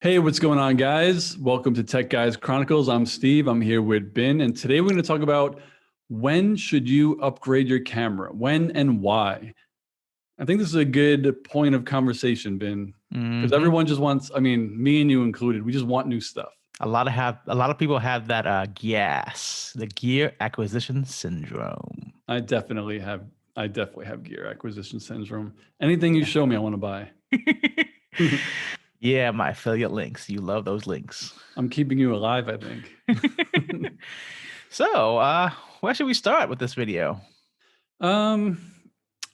Hey, what's going on, guys? Welcome to Tech Guys Chronicles. I'm Steve. I'm here with Binh, and today we're going to talk about when should you upgrade your camera, when and why. I think this is a good point of conversation, Binh, because hmm everyone just wants, me and you included, we just want new stuff. A lot of people have that the gear acquisition syndrome. I definitely have, I definitely have gear acquisition syndrome. Anything you Yeah. show me, I want to buy. Yeah, my affiliate links. You love those links. I'm keeping you alive, I think. So, where should we start with this video? Um,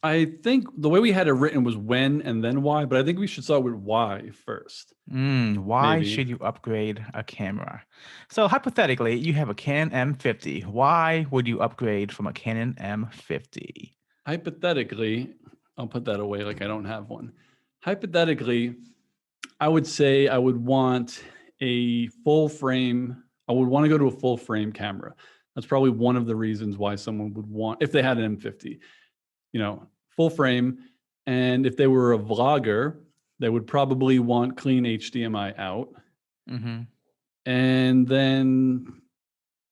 I think the way we had it written was when and then why, but I think we should start with why first. Why Maybe. should you upgrade a camera? So, hypothetically, you have a Canon M50. Why would you upgrade from a Canon M50? Hypothetically, I'll put that away like I don't have one. Hypothetically, I would say I would want a full frame. I would want to go to a full frame camera. That's probably one of the reasons why someone would want, if they had an M50, full frame. And if they were a vlogger, they would probably want clean HDMI out. hmm And then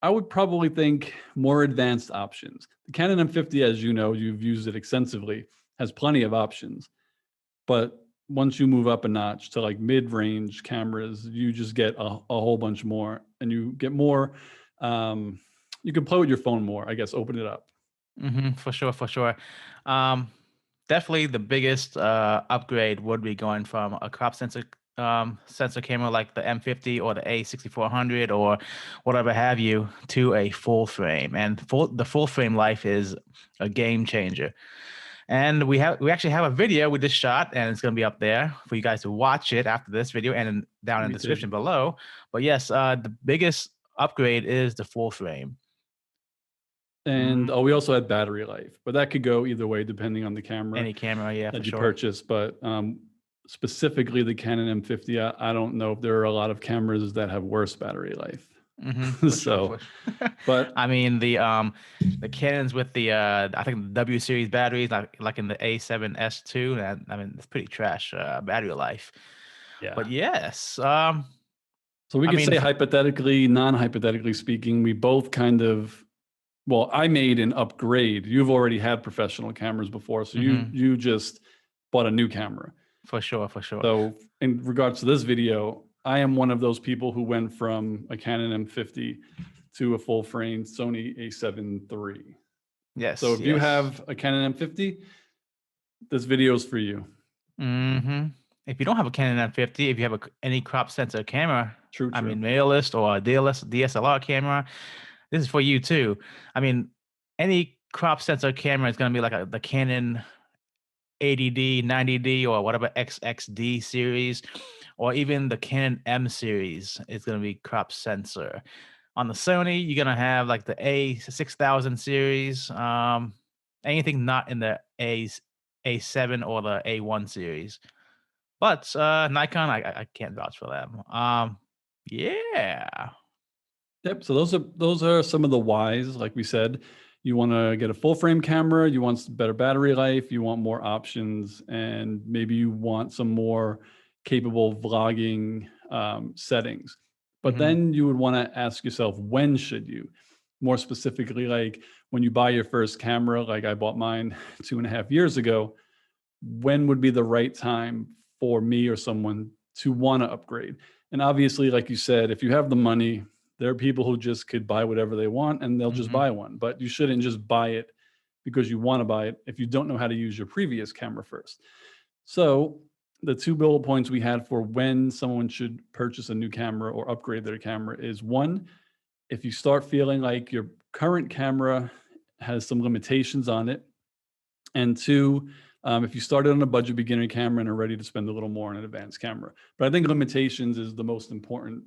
I would probably think more advanced options. The Canon M50, as you know, you've used it extensively, has plenty of options. But once you move up a notch to like mid-range cameras, you just get a whole bunch more, and you get more. Um, you can play with your phone more, I guess. Open it up. For sure, for sure. Um, Definitely the biggest upgrade would be going from a crop sensor camera like the M50 or the A6400 or whatever have you to a full frame. And the full frame life is a game changer. And we actually have a video we just shot, and it's going to be up there for you guys to watch it after this video and down in We the description did, below. But yes, the biggest upgrade is the full frame. and Mm, we also had battery life, but that could go either way depending on the camera any camera, yeah, for that you sure. purchase. But specifically the Canon M50, I don't know if there are a lot of cameras that have worse battery life. For sure, So, for sure. but I mean the Canons with the I think the W series batteries like in the A7S2, and I mean it's pretty trash battery life. yeah. But yes, So we I could mean say hypothetically, non-hypothetically speaking, we both kind of, well, I made an upgrade. You've already had professional cameras before, so you mhm, you just bought a new camera. for sure, for sure. So in regards to this video, I am one of those people who went from a Canon M50 to a full frame Sony A7 III. So Yes, if you yes. have a Canon M50, this video is for you. hmm If you don't have a Canon M50, if you have any crop sensor camera, True, I mean true. mirrorless or a DSLR camera, this is for you too. I mean, any crop sensor camera is going to be like the Canon 80D, 90D, or whatever XXD series, or even the Canon M series is going to be crop sensor. On the Sony, you're going to have like the A6000 series, anything not in the A7 or the A1 series. But Nikon, I can't vouch for them. Yeah. Yep. So those are some of the whys. Like we said, you want to get a full frame camera, you want better battery life, you want more options, and maybe you want some more capable vlogging settings. But hmm then you would want to ask yourself, when should you? More specifically, like when you buy your first camera, like I bought mine 2.5 years ago, when would be the right time for me or someone to want to upgrade? And obviously, like you said, if you have the money, there are people who just could buy whatever they want and they'll just hmm buy one. But you shouldn't just buy it because you want to buy it if you don't know how to use your previous camera first. So, the two bullet points we had for when someone should purchase a new camera or upgrade their camera is one, if you start feeling like your current camera has some limitations on it, and two, if you started on a budget beginner camera and are ready to spend a little more on an advanced camera. But I think limitations is the most important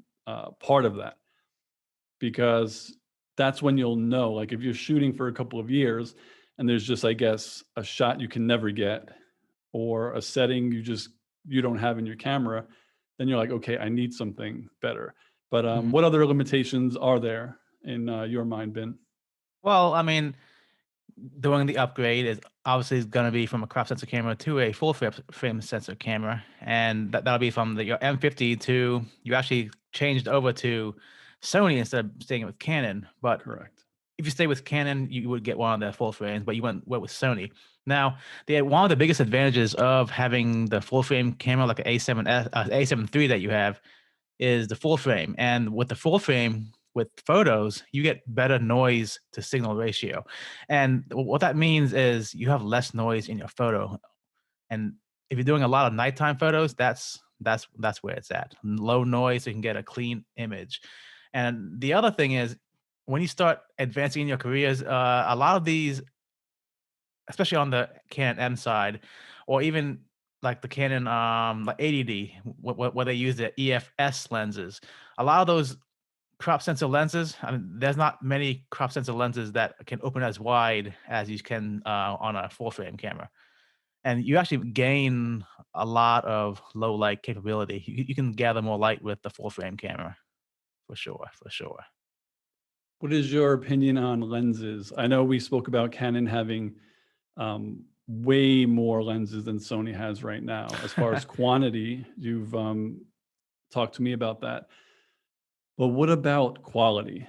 part of that, because that's when you'll know. Like if you're shooting for a couple of years and there's just, I guess, a shot you can never get, or a setting you don't have in your camera, then you're like, okay, I need something better. But hmm what other limitations are there in your mind, Ben? Well, I mean, doing the upgrade is obviously going to be from a crop sensor camera to a full frame sensor camera, and that'll be from your M50 to you actually changed over to Sony instead of staying with Canon. But Correct. if you stay with Canon, you would get one of the full frames, but you went with Sony. Now, one of the biggest advantages of having the full frame camera like an A7S, A7 III that you have is the full frame. And with the full frame, with photos, you get better noise to signal ratio. And what that means is you have less noise in your photo. And if you're doing a lot of nighttime photos, that's where it's at. Low noise, so you can get a clean image. And the other thing is when you start advancing in your careers, a lot of these, especially on the Canon M side, or even like the Canon like 80D, where they use the EFS lenses. A lot of those crop sensor lenses, I mean, there's not many crop sensor lenses that can open as wide as you can on a full frame camera. And you actually gain a lot of low light capability. You can gather more light with the full frame camera, for sure, for sure. What is your opinion on lenses? I know we spoke about Canon having way more lenses than Sony has right now. As far as quantity, you've talked to me about that. But what about quality?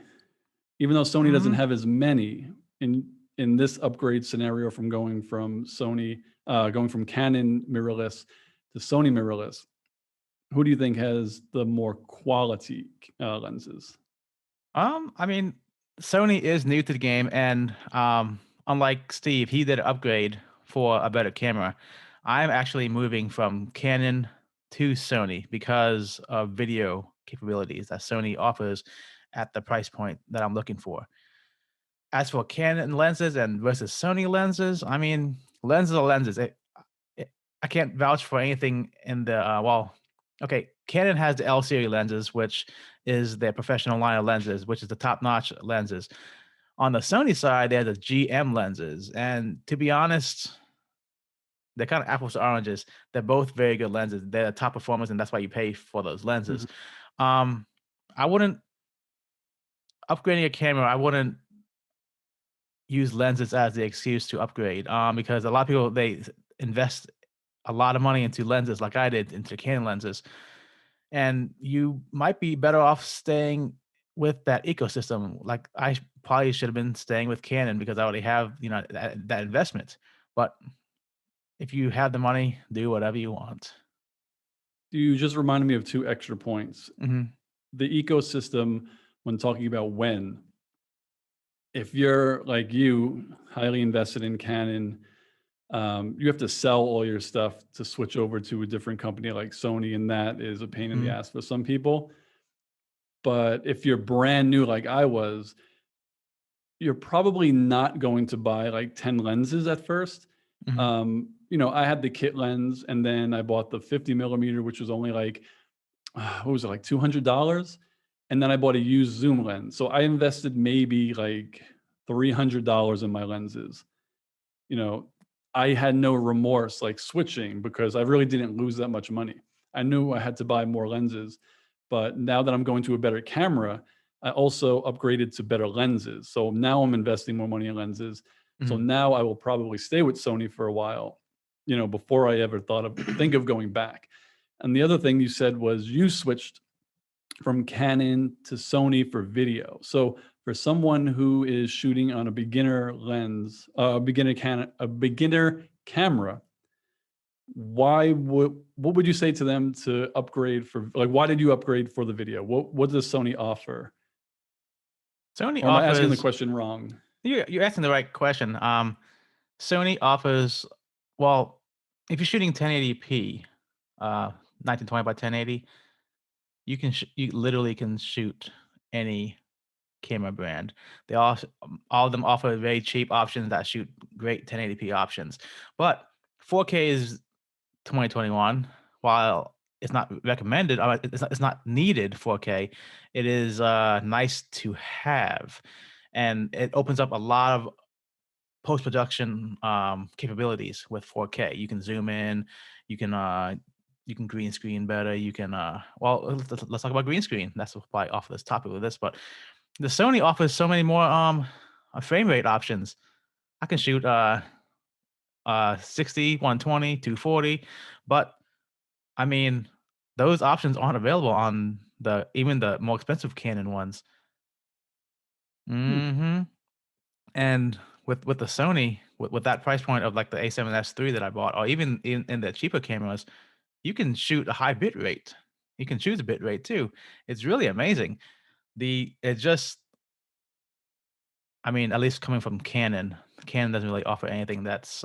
Even though Sony doesn't Mhm. have as many in this upgrade scenario from going from Canon mirrorless to Sony mirrorless, who do you think has the more quality lenses? I mean, Sony is new to the game, and unlike Steve, he did an upgrade for a better camera. I'm actually moving from Canon to Sony because of video capabilities that Sony offers at the price point that I'm looking for. As for Canon lenses and versus Sony lenses, I mean, lenses are lenses. I can't vouch for anything in the well. Okay, Canon has the L series lenses, which is their professional line of lenses, which is the top notch lenses. On the Sony side, they have the GM lenses, and to be honest, they're kind of apples to oranges. They're both very good lenses. They're the top performers, and that's why you pay for those lenses. Mhm. Um, I wouldn't upgrading a camera. I wouldn't use lenses as the excuse to upgrade, because a lot of people they invest a lot of money into lenses, like I did into Canon lenses, and you might be better off staying with that ecosystem. Like probably should have been staying with Canon because I already have that investment. But if you have the money, do whatever you want. You just reminded me of two extra points. Hmm. The ecosystem, when talking about when, if you're like you, highly invested in Canon, you have to sell all your stuff to switch over to a different company like Sony, and that is a pain in the Hmm. ass for some people. But if you're brand new like I was, you're probably not going to buy like 10 lenses at first. Hmm. I had the kit lens and then I bought the 50 millimeter, which was only like, what was it, like $200? And then I bought a used zoom lens. So I invested maybe like $300 in my lenses. You know, I had no remorse like switching because I really didn't lose that much money. I knew I had to buy more lenses, but now that I'm going to a better camera, I also upgraded to better lenses. So now I'm investing more money in lenses. So Hmm. now I will probably stay with Sony for a while, before I ever think of going back. And the other thing you said was you switched from Canon to Sony for video. So for someone who is shooting on a beginner lens, a beginner camera, what would you say to them to upgrade for, like, why did you upgrade for the video? What does Sony offer? Sony Or am I asking the offers. question wrong? You're asking the right question. Sony offers. Well, if you're shooting 1080p, 1920 by 1080, you literally can shoot any camera brand. They all of them offer very cheap options that shoot great 1080p options. But 4K is 2021. While it's not recommended, it's not needed 4K. It is nice to have, and it opens up a lot of post production capabilities with 4K. You can zoom in, you can uh, you can green screen better. You can well, let's talk about green screen. That's why I offer this topic with this. But the Sony offers so many more frame rate options. I can shoot 60, 120, 240, but I mean, those options aren't available on the even the more expensive Canon ones. Hmm. Hmm. And with the Sony, with that price point of like the A7S III that I bought, or even in the cheaper cameras, you can shoot a high bit rate. You can choose a bit rate too. It's really amazing. It just, I mean, at least coming from Canon, Canon doesn't really offer anything that's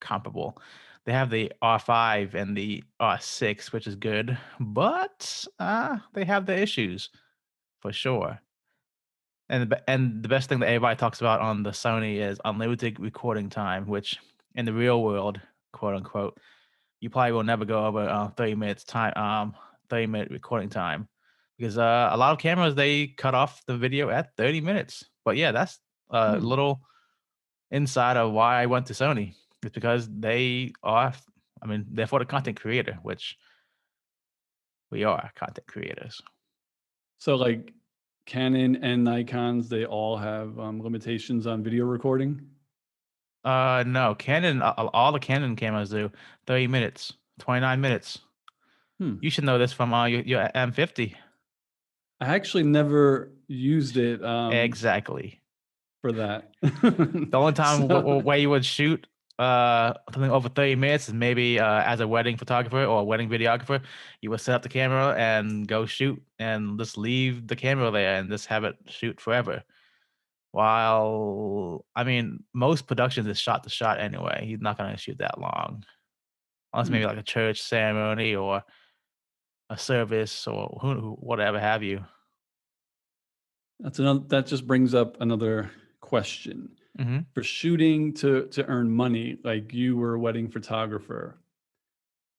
comparable. They have the R5 and the R6, which is good, but they have the issues for sure. And the best thing that everybody talks about on the Sony is unlimited recording time, which in the real world, quote unquote, you probably will never go over 30 minutes time, 30-minute recording time, because a lot of cameras they cut off the video at 30 minutes. But yeah, that's a Hmm. little inside of why I went to Sony. It's because they are, I mean, they're for the content creator, which we are content creators. So like Canon and Nikons, they all have limitations on video recording. No, Canon, all the Canon cameras do 30 minutes, 29 minutes. Hmm. You should know this from your M50. I actually never used it Exactly. for that. The only time So, where you would shoot something over 30 minutes is maybe as a wedding photographer or a wedding videographer. You would set up the camera and go shoot and just leave the camera there and just have it shoot forever. While I mean, most productions is shot to shot anyway. He's not gonna shoot that long. Unless hmm, maybe like a church ceremony or a service or whatever have you. that just brings up another question. Mhm. For shooting to earn money, like you were a wedding photographer,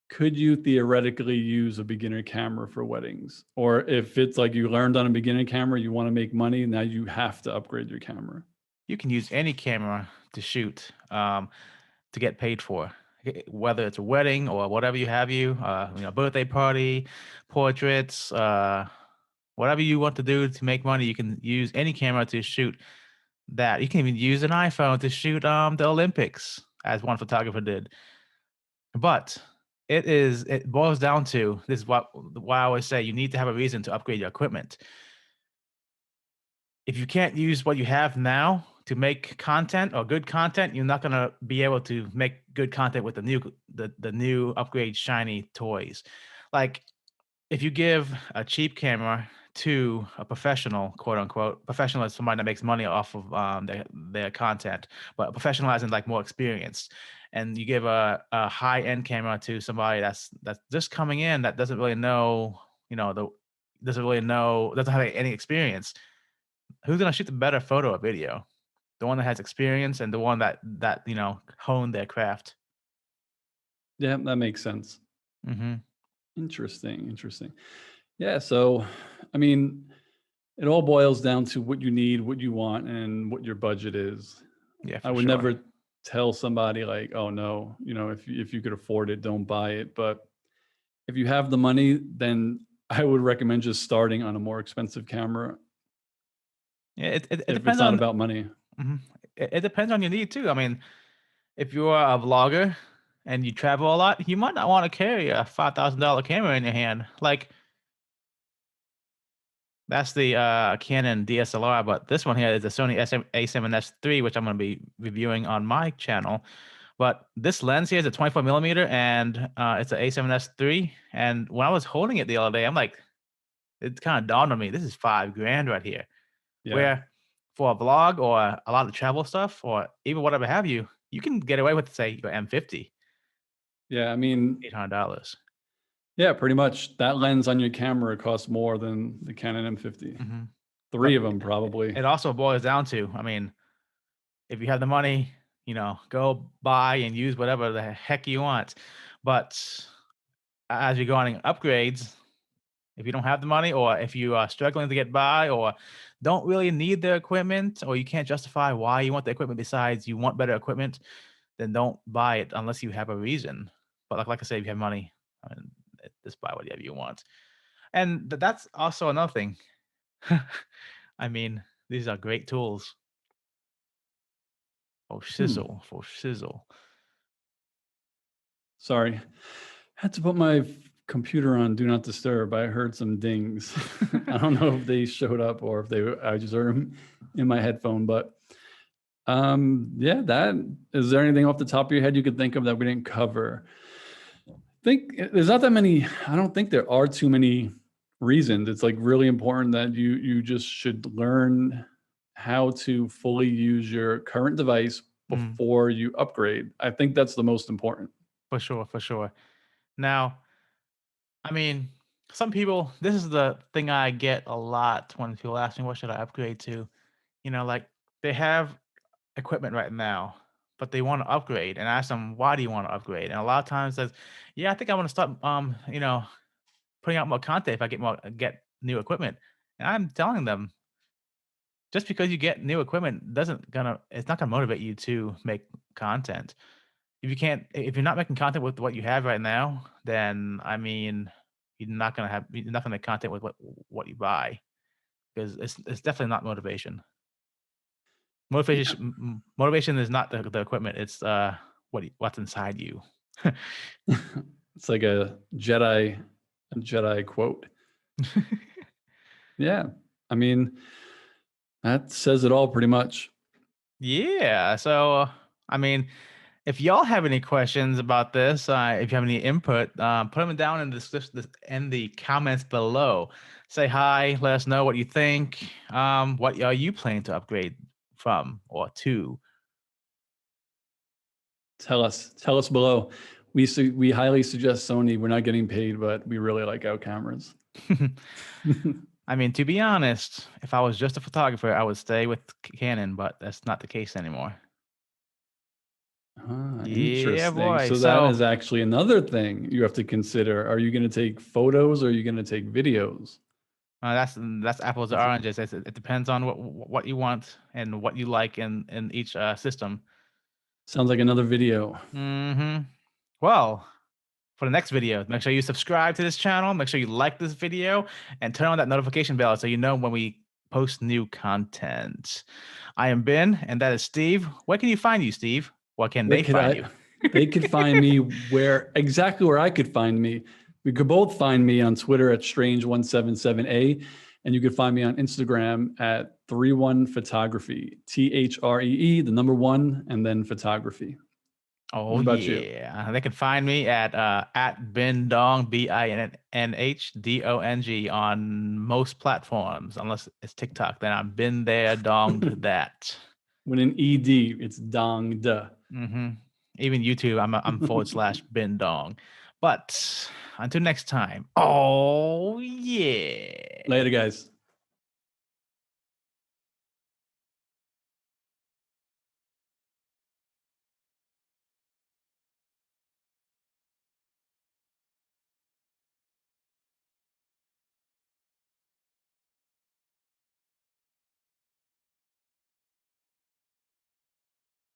could you theoretically use a beginner camera for weddings? Or if it's like you learned on a beginner camera, you want to make money, now you have to upgrade your camera. You can use any camera to shoot, to get paid for, whether it's a wedding or whatever birthday party, portraits, whatever you want to do to make money. You can use any camera to shoot that. You can even use an iPhone to shoot the Olympics, as one photographer did. But it boils down to this is what I always say: you need to have a reason to upgrade your equipment. If you can't use what you have now to make content or good content, you're not gonna be able to make good content with the new upgrade shiny toys. Like if you give a cheap camera to a professional, quote unquote, professional is somebody that makes money off of their content, but a professional as in like more experienced. And you give a high end camera to somebody that's just coming in that doesn't really know, the doesn't have any experience. Who's gonna shoot the better photo or video? The one that has experience and the one that honed their craft. Yeah, that makes sense. Mhm. Interesting, interesting. Yeah, so I mean, it all boils down to what you need, what you want, and what your budget is. Yeah, I for would sure. never tell somebody like, "Oh no, if you could afford it, don't buy it." But if you have the money, then I would recommend just starting on a more expensive camera Yeah, it if it's depends not on about money. mhm. It depends on your need too. I mean, if you're a vlogger and you travel a lot, you might not wanna carry a $5,000 camera in your hand. Like, that's the, Canon DSLR, but this one here is the Sony A7S III, which I'm gonna be reviewing on my channel. But this lens here is a 24 millimeter, and, it's a A7S III, and when I was holding it the other day, I'm like, it kinda dawned on me, this is 5 grand right here. Yeah. Where for a vlog or a lot of travel stuff or even whatever have you, you can get away with, say, your M50, Yeah, I mean, $800. yeah, pretty much that lens on your camera costs more than the Canon M50. Mhm. 3 But of them probably. it also boils down to, I mean, if you have the money, go buy and use whatever the heck you want. But as you go on upgrades, if you don't have the money or if you are struggling to get by or don't really need the equipment or you can't justify why you want the equipment besides you want better equipment, then don't buy it unless you have a reason. But like I said, if you have money, I mean, just buy whatever you want. And that's also another thing. I mean, these are great tools For Hmm. shizzle, for shizzle. Sorry. Had to put my computer on do not disturb. I heard some dings. I don't know if they showed up or if I just heard them in my headphone, but yeah, that is there anything off the top of your head you could think of that we didn't cover? Think there's not that many. I don't think there are too many reasons. It's like really important that you just should learn how to fully use your current device Mm, before you upgrade. I think that's the most important. for sure, for sure. Now, I mean, some people, this is the thing I get a lot when people ask me, what should I upgrade to? Like they have equipment right now, but they want to upgrade. And I ask them, why do you want to upgrade? And a lot of times says, yeah, I think I want to start, putting out more content if I get new equipment. And I'm telling them, just because you get new equipment it's not gonna motivate you to make content. If you're not making content with what you have right now, then I mean, you're not gonna make content with what you buy because it's definitely not motivation. Yeah. Motivation is not the equipment. It's what's inside you. It's like a Jedi quote. Yeah. I mean, that says it all pretty much. Yeah. So, I mean, if y'all have any questions about this, if you have any input, put them down in in the comments below. Say hi. Let us know what you think. What are you planning to upgrade from or to? Tell us below. We highly suggest Sony. We're not getting paid, but we really like our cameras. I mean, to be honest, if I was just a photographer, I would stay with Canon, but that's not the case anymore. Yeah, Interesting. boy. So that So is actually another thing you have to consider. Are you going to take photos or are you going to take videos? that's apples to That's a, oranges. It depends on what you want and what you like in each system. sounds like another video. Well, for the next video, make sure you subscribe to this channel. Make sure you like this video and turn on that notification bell so you know when we post new content. I am Ben, and that is Steve. Where can you find you, Steve? Where can Where they could find I? you? They could find me exactly where I could find me. We could both find me on Twitter at Strange177A, and you could find me on Instagram at 31photography, THREE, the number one, and then photography. Oh What about you? yeah, they can find me at Binh Dong, BINNHDONG on most platforms, unless it's TikTok. Then I've been there, donged that. When an ED, it's dong duh. hmm Even YouTube, I'm forward slash Binh Dong. But until next time. Oh yeah. Later, guys.